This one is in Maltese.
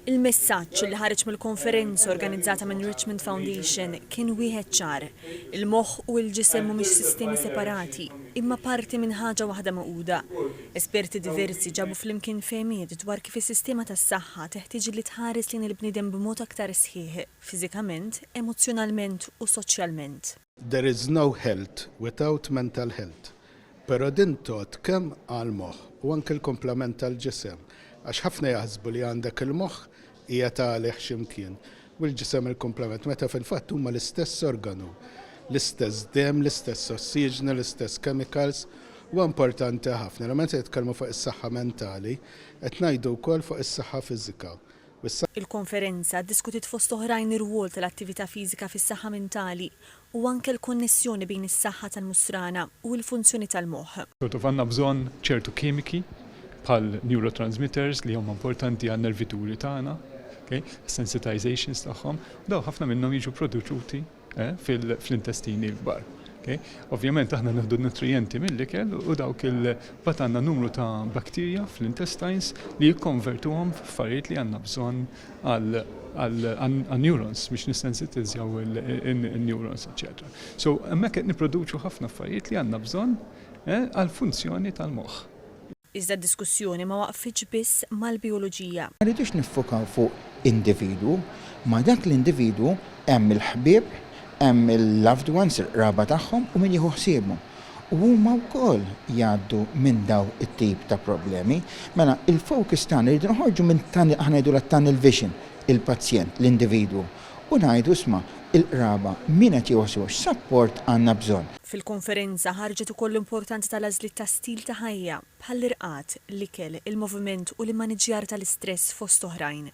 Il-messaġġ li ħareġ mill-konferenza organizzata minn Richmond Foundation kien wieħed ċar. Il-moħħ u l-ġisem mhumiex sistemi separati, imma parti minn ħaġa waħda maquda. Esperti diversi ġabu flimkien fehmiet dwar kif is-sistema tas-saħħa teħtieġ li tħares lejn il-bniedem b'mod aktar sħiħ, fiżikament, emozjonalment u soċjalment. There is no health without mental health. Pero din tot kemm għal-moħħ u anke l-komplement tal-ġisem. Għax ħafna jaħsbu li għandek il-moħħ hija tagħlih x'imkien. U l-ġisem il-komplement meta fil-fatt huma l-istess organu, l-istess dem, l-istess ossiġni, l-istess chemicals, u importanti ħafna. Meta jitkellmu fuq is-saħħa mentali, qed ngħidu wkoll fuq is-saħħa fiżika. Il-konferenza diskutit fost oħrajn ir-rwol tal-attività fiżika fis-saħħa mentali u anke l-konnessjoni bejn is-saħħa tal-musrana u l-funzjoni tal-moħħ. Għandna bżonn ċertu kimiki bħal neurotransmitters li huma importanti għan nervituri tagħna, sensitizations tagħhom, daw ħafna minnhom jiġu produċuti fl-intestini l-kbar. Ovvjament aħna naħdu nutrijenti mill-ikel u dawk il-bat għandna numru ta' bakterja fl-intestines li jikkonvertuhom f'affarijiet li għandna bżonn għal neurons biex nissensitizzaw il-neurons, etc. So hemmhekk qed nipproduċu ħafna affarijiet li għandna bżonn għal funzjoni tal-moħħ. Iżda d-diskussjoni ma waqfitx biss mal-bioloġija. Ma rridux niffokaw fuq individu, ma dak l-individu hemm il-ħbieb, hemm il-loved ones, il-qraba tagħhom u min jieħu ħsiebhom. U huma wkoll jgħaddu minn daw it-tip ta' problemi, mela il-focus tagħna rridu noħorġu minn aħna ngħidu tunnel vision, il-pazjent, l-individu, u ngħidu isma' il-qraba min qed jieħu x'sapport għandna bżonn. Fil-konferenza ħarġet ukoll l-importanza tal-għażliet ta' stil ta' ħajja bħall-irqad, l-ikel, il-moviment u l-maniġjar tal-istress fost oħrajn.